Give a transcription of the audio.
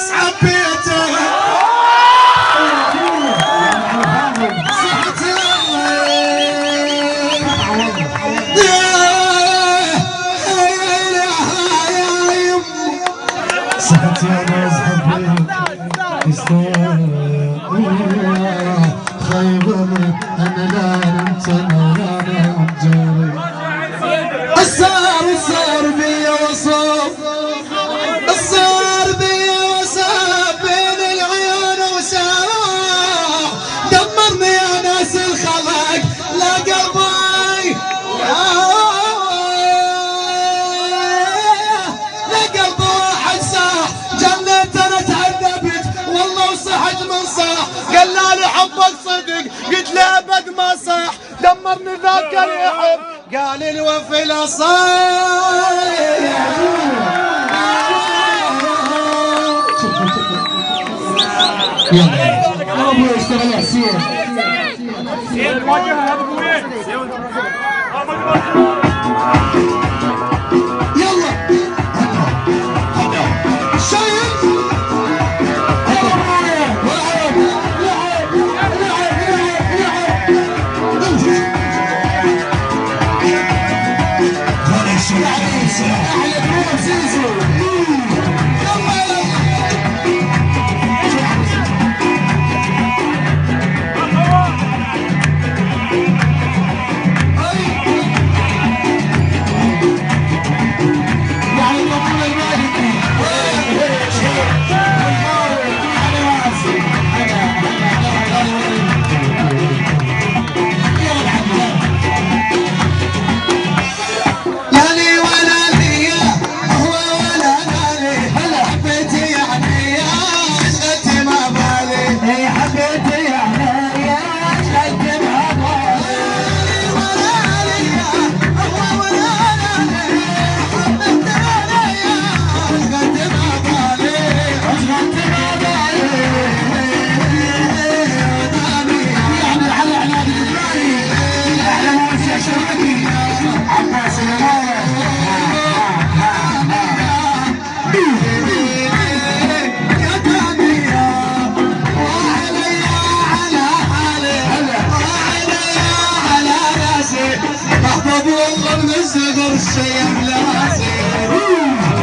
الناس حبيته صحت صحت يا ناس حبيته خيبر انا لا انت انا جاري الصار بيا وصوب الصار بيا وصوب بين العيون وساوى دمرني يا ناس الخلق لا قلبي لا قلب واحد صاح جنيت انا تعذبت والله وصحت من صاح قال لي حبك صدق قلت له ابد ما صاح دمرني ذاك يحب قال الوفي لا صاح يلا ابوي اشتغل حسين يلا شايف والله الصغر الشيء بلاسي